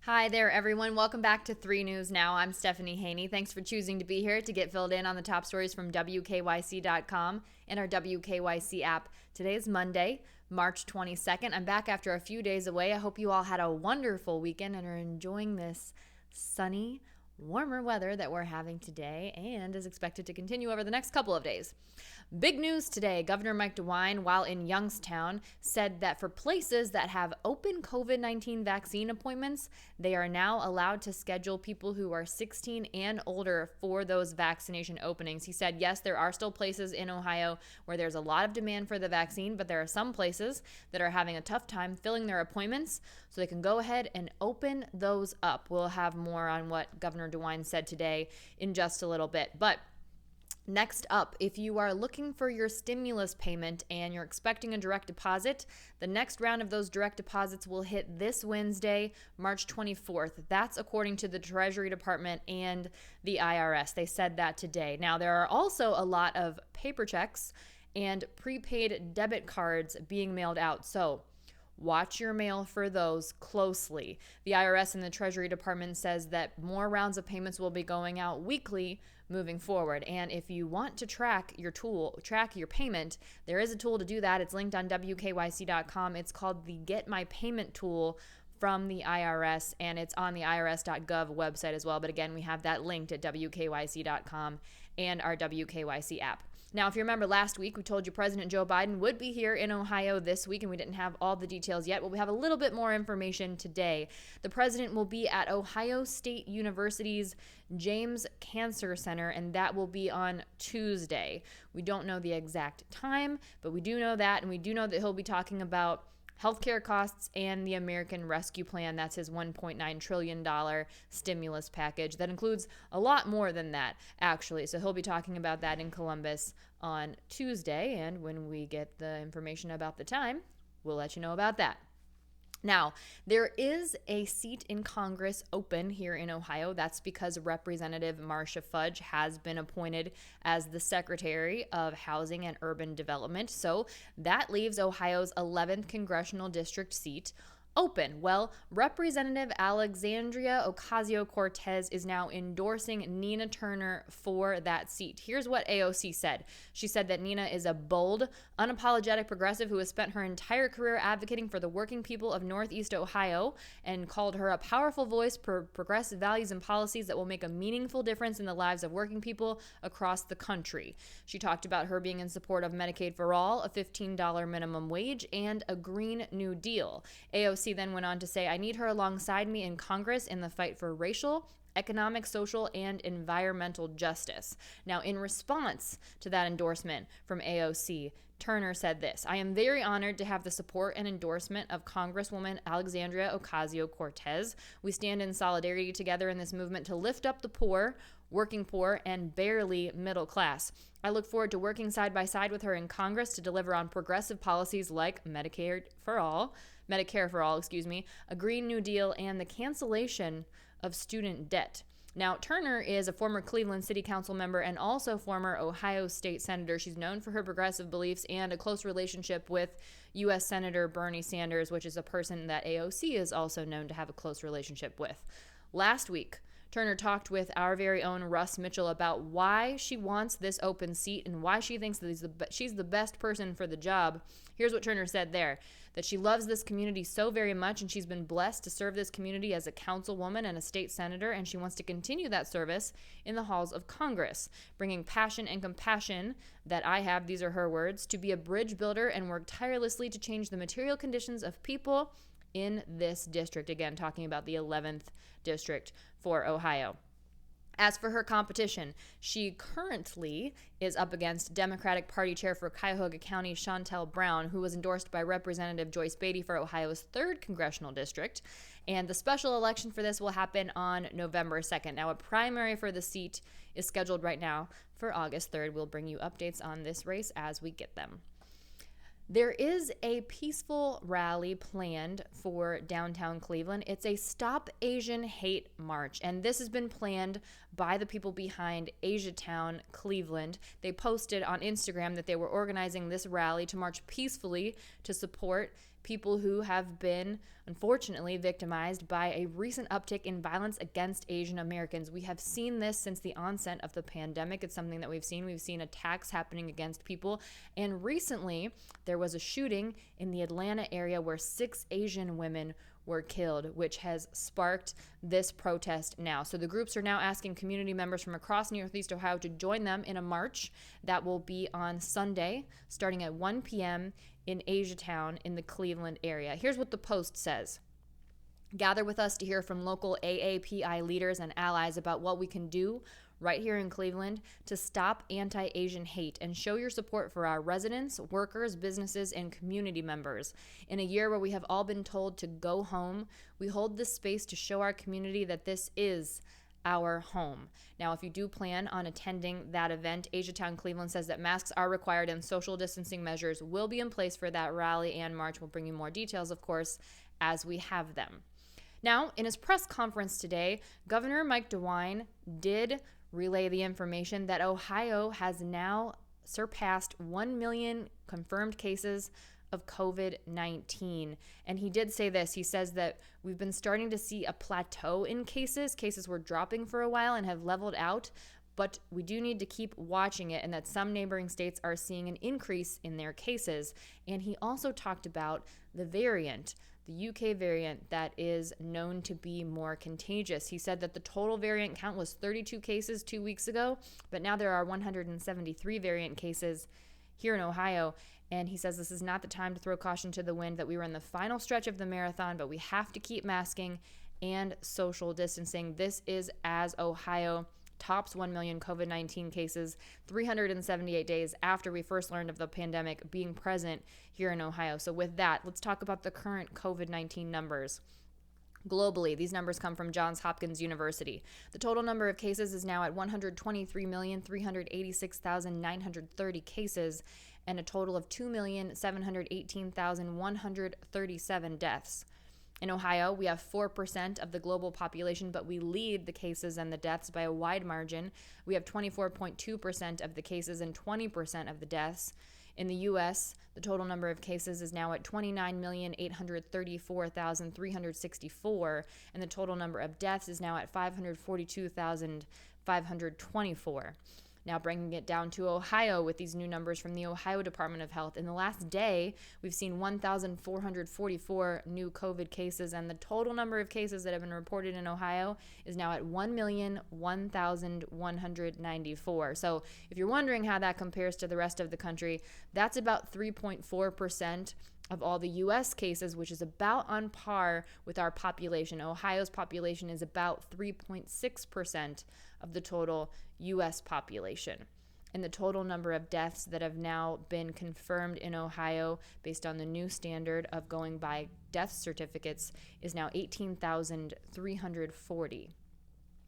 Hi there, everyone. Welcome back to 3 News Now. I'm Stephanie Haney. Thanks for choosing to be here to get filled in on the top stories from WKYC.com and our WKYC app. Today is Monday, March 22nd. I'm back after a few days away. I hope you all had a wonderful weekend and are enjoying this sunny, warmer weather that we're having today and is expected to continue over the next couple of days. Big news today. Governor Mike DeWine, while in Youngstown, said that for places that have open COVID-19 vaccine appointments, they are now allowed to schedule people who are 16 and older for those vaccination openings. He said, yes, there are still places in Ohio where there's a lot of demand for the vaccine, but there are some places that are having a tough time filling their appointments, so they can go ahead and open those up. We'll have more on what Governor DeWine said today in just a little bit. But next up, if you are looking for your stimulus payment and you're expecting a direct deposit, the next round of those direct deposits will hit this Wednesday, March 24th. That's according to the Treasury Department and the IRS. They said that today. Now, there are also a lot of paper checks and prepaid debit cards being mailed out. So watch your mail for those closely. The IRS and the Treasury Department says that more rounds of payments will be going out weekly moving forward. And if you want to track your payment, there is a tool to do that. It's linked on WKYC.com. It's called the Get My Payment tool from the IRS, and it's on the irs.gov website as well. But again, we have that linked at WKYC.com and our WKYC app. Now, if you remember last week, we told you President Joe Biden would be here in Ohio this week, and we didn't have all the details yet. Well, we have a little bit more information today. The president will be at Ohio State University's James Cancer Center, and that will be on Tuesday. We don't know the exact time, but we do know that, and we do know that he'll be talking about healthcare costs and the American Rescue Plan. That's his $1.9 trillion stimulus package. That includes a lot more than that, actually. So he'll be talking about that in Columbus on Tuesday. And when we get the information about the time, we'll let you know about that. Now, there is a seat in Congress open here in Ohio. That's because Representative Marcia Fudge has been appointed as the Secretary of Housing and Urban Development. So that leaves Ohio's 11th Congressional District seat open. Well, Representative Alexandria Ocasio-Cortez is now endorsing Nina Turner for that seat. Here's what AOC said. She said that Nina is a bold, unapologetic progressive who has spent her entire career advocating for the working people of Northeast Ohio and called her a powerful voice for progressive values and policies that will make a meaningful difference in the lives of working people across the country. She talked about her being in support of Medicaid for all, a $15 minimum wage, and a Green New Deal. AOC then went on to say, I need her alongside me in Congress in the fight for racial, economic, social, and environmental justice. Now, in response to that endorsement from AOC, Turner said this, I am very honored to have the support and endorsement of Congresswoman Alexandria Ocasio-Cortez. We stand in solidarity together in this movement to lift up the poor, working poor, and barely middle class. I look forward to working side by side with her in Congress to deliver on progressive policies like Medicare for all, a Green New Deal, and the cancellation of student debt. Now, Turner is a former Cleveland City Council member and also former Ohio State Senator. She's known for her progressive beliefs and a close relationship with U.S. Senator Bernie Sanders, which is a person that AOC is also known to have a close relationship with. Last week, Turner talked with our very own Russ Mitchell about why she wants this open seat and why she thinks that she's the best person for the job. Here's what Turner said there, that she loves this community so very much and she's been blessed to serve this community as a councilwoman and a state senator, and she wants to continue that service in the halls of Congress, bringing passion and compassion that I have, these are her words, to be a bridge builder and work tirelessly to change the material conditions of people in this district. Again, talking about the 11th district for Ohio. As for her competition, she currently is up against Democratic Party Chair for Cuyahoga County, Shontel Brown, who was endorsed by Representative Joyce Beatty for Ohio's 3rd Congressional District. And the special election for this will happen on November 2nd. Now, a primary for the seat is scheduled right now for August 3rd. We'll bring you updates on this race as we get them. There is a peaceful rally planned for downtown Cleveland. It's a Stop Asian Hate March, and this has been planned by the people behind Asiatown Cleveland. They posted on Instagram that they were organizing this rally to march peacefully to support people who have been, unfortunately, victimized by a recent uptick in violence against Asian Americans. We have seen this since the onset of the pandemic. It's something that we've seen. We've seen attacks happening against people. And recently, there was a shooting in the Atlanta area where 6 Asian women were killed, which has sparked this protest now. So the groups are now asking community members from across Northeast Ohio to join them in a march that will be on Sunday, starting at 1 p.m. in Asiatown in the Cleveland area. Here's what the Post says. Gather with us to hear from local AAPI leaders and allies about what we can do right here in Cleveland to stop anti-Asian hate and show your support for our residents, workers, businesses, and community members. In a year where we have all been told to go home, we hold this space to show our community that this is our home. Now, if you do plan on attending that event, Asiatown Cleveland says that masks are required and social distancing measures will be in place for that rally and march. We'll bring you more details, of course, as we have them. Now, in his press conference today, Governor Mike DeWine did relay the information that Ohio has now surpassed 1 million confirmed cases of COVID-19. And he did say this. He says that we've been starting to see a plateau in cases. Cases were dropping for a while and have leveled out, but we do need to keep watching it, and that some neighboring states are seeing an increase in their cases. And he also talked about the variant, the UK variant that is known to be more contagious. He said that the total variant count was 32 cases 2 weeks ago, but now there are 173 variant cases here in Ohio. And he says this is not the time to throw caution to the wind, that we were in the final stretch of the marathon, but we have to keep masking and social distancing. This is as Ohio tops 1 million COVID-19 cases 378 days after we first learned of the pandemic being present here in Ohio. So with that, let's talk about the current COVID-19 numbers. Globally, these numbers come from Johns Hopkins University. The total number of cases is now at 123,386,930 cases, and a total of 2,718,137 deaths. In Ohio, we have 4% of the global population, but we lead the cases and the deaths by a wide margin. We have 24.2% of the cases and 20% of the deaths. In the U.S., the total number of cases is now at 29,834,364, and the total number of deaths is now at 542,524. Now bringing it down to Ohio with these new numbers from the Ohio Department of Health. In the last day, we've seen 1,444 new COVID cases, and the total number of cases that have been reported in Ohio is now at 1,001,194. So if you're wondering how that compares to the rest of the country, that's about 3.4% of all the U.S. cases, which is about on par with our population. Ohio's population is about 3.6% of the total U.S. population. And the total number of deaths that have now been confirmed in Ohio based on the new standard of going by death certificates is now 18,340.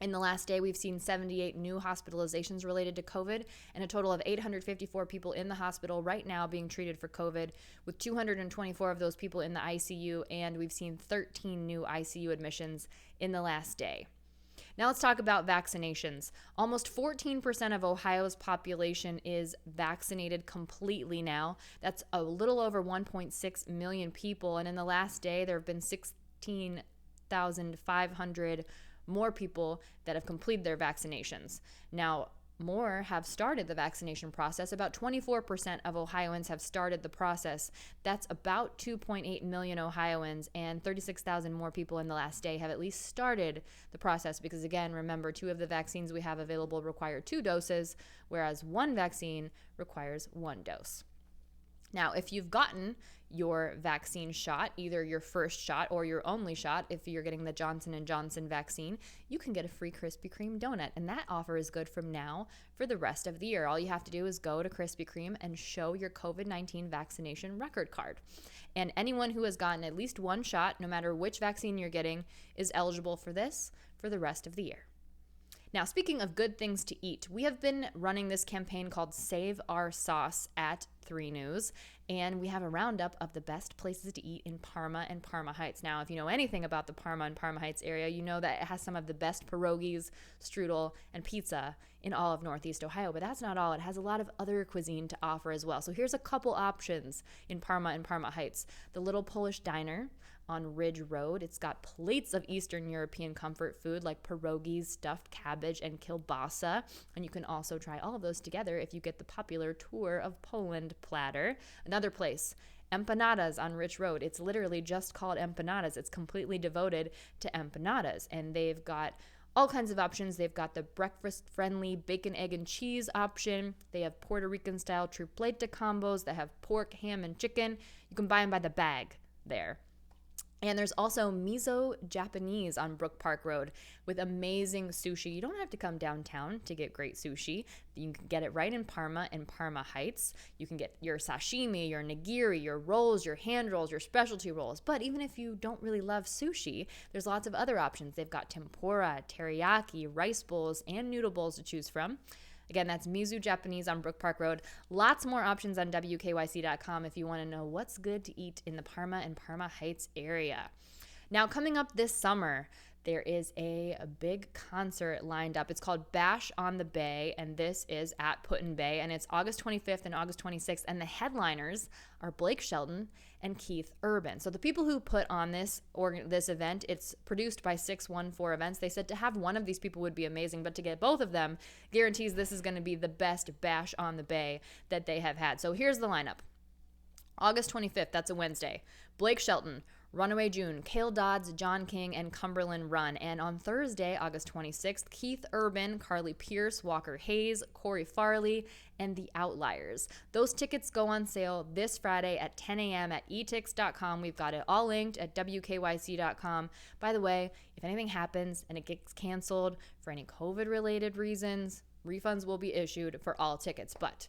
In the last day, we've seen 78 new hospitalizations related to COVID and a total of 854 people in the hospital right now being treated for COVID, with 224 of those people in the ICU, and we've seen 13 new ICU admissions in the last day. Now let's talk about vaccinations. Almost 14% of Ohio's population is vaccinated completely now. That's a little over 1.6 million people, and in the last day, there have been 16,500 more people that have completed their vaccinations. Now, more have started the vaccination process. About 24% of Ohioans have started the process. That's about 2.8 million Ohioans, and 36,000 more people in the last day have at least started the process because, again, remember, 2 of the vaccines we have available require 2 doses, whereas 1 vaccine requires 1 dose. Now, if you've gotten your vaccine shot, either your first shot or your only shot, if you're getting the Johnson & Johnson vaccine, you can get a free Krispy Kreme donut. And that offer is good from now for the rest of the year. All you have to do is go to Krispy Kreme and show your COVID-19 vaccination record card. And anyone who has gotten at least 1 shot, no matter which vaccine you're getting, is eligible for this for the rest of the year. Now, speaking of good things to eat, we have been running this campaign called Save Our Sauce at 3 News, and we have a roundup of the best places to eat in Parma and Parma Heights. Now, if you know anything about the Parma and Parma Heights area, you know that it has some of the best pierogies, strudel, and pizza in all of Northeast Ohio. But that's not all. It has a lot of other cuisine to offer as well. So here's a couple options in Parma and Parma Heights. The Little Polish Diner on Ridge Road. It's got plates of Eastern European comfort food like pierogies, stuffed cabbage, and kielbasa. And you can also try all of those together if you get the popular Tour of Poland platter. Another place, Empanadas on Ridge Road. It's literally just called Empanadas. It's completely devoted to empanadas. And they've got all kinds of options. They've got the breakfast-friendly bacon, egg, and cheese option. They have Puerto Rican-style tripleta combos that have pork, ham, and chicken. You can buy them by the bag there. And there's also Miso Japanese on Brook Park Road with amazing sushi. You don't have to come downtown to get great sushi. You can get it right in Parma and Parma Heights. You can get your sashimi, your nigiri, your rolls, your hand rolls, your specialty rolls. But even if you don't really love sushi, there's lots of other options. They've got tempura, teriyaki, rice bowls, and noodle bowls to choose from. Again, that's Mizu Japanese on Brook Park Road. Lots more options on WKYC.com if you want to know what's good to eat in the Parma and Parma Heights area. Now, coming up this summer, there is a big concert lined up. It's called Bash on the Bay, and this is at Put-in-Bay, and it's August 25th and August 26th, and the headliners are Blake Shelton and Keith Urban. So the people who put on this event, it's produced by 614 Events. They said to have one of these people would be amazing, but to get both of them guarantees this is going to be the best Bash on the Bay that they have had. So here's the lineup. August 25th, that's a Wednesday. Blake Shelton, Runaway June, Cale Dodds, John King, and Cumberland Run. And on Thursday, August 26th, Keith Urban, Carly Pierce, Walker Hayes, Corey Farley, and The Outliers. Those tickets go on sale this Friday at 10 a.m. at etix.com. We've got it all linked at wkyc.com. By the way, if anything happens and it gets canceled for any COVID-related reasons, refunds will be issued for all tickets. But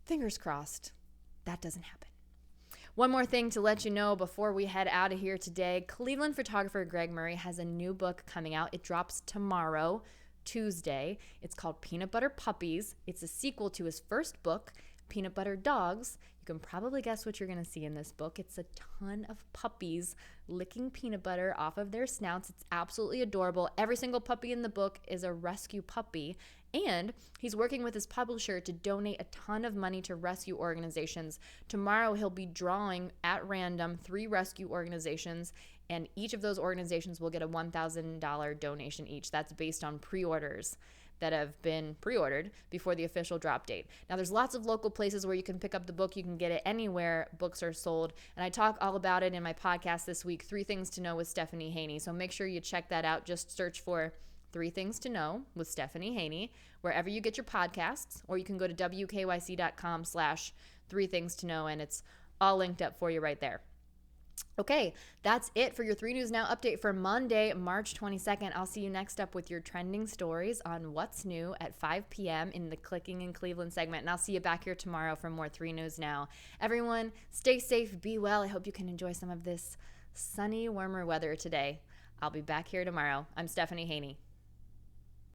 fingers crossed, that doesn't happen. One more thing to let you know before we head out of here today. Cleveland photographer Greg Murray has a new book coming out. It drops tomorrow, Tuesday. It's called Peanut Butter Puppies. It's a sequel to his first book, Peanut Butter Dogs. You can probably guess what you're going to see in this book. It's a ton of puppies licking peanut butter off of their snouts. It's absolutely adorable. Every single puppy in the book is a rescue puppy. And he's working with his publisher to donate a ton of money to rescue organizations. Tomorrow, he'll be drawing at random 3 rescue organizations, and each of those organizations will get a $1,000 donation each. That's based on pre-orders that have been pre-ordered before the official drop date. Now, there's lots of local places where you can pick up the book. You can get it anywhere books are sold. And I talk all about it in my podcast this week, 3 Things to Know with Stephanie Haney. So make sure you check that out. Just search for 3 Things to Know with Stephanie Haney, wherever you get your podcasts, or you can go to wkyc.com/3 Things to Know, and it's all linked up for you right there. Okay, that's it for your 3 News Now update for Monday, March 22nd. I'll see you next up with your trending stories on What's New at 5 p.m. in the Clicking in Cleveland segment, and I'll see you back here tomorrow for more 3 News Now. Everyone, stay safe, be well. I hope you can enjoy some of this sunny, warmer weather today. I'll be back here tomorrow. I'm Stephanie Haney.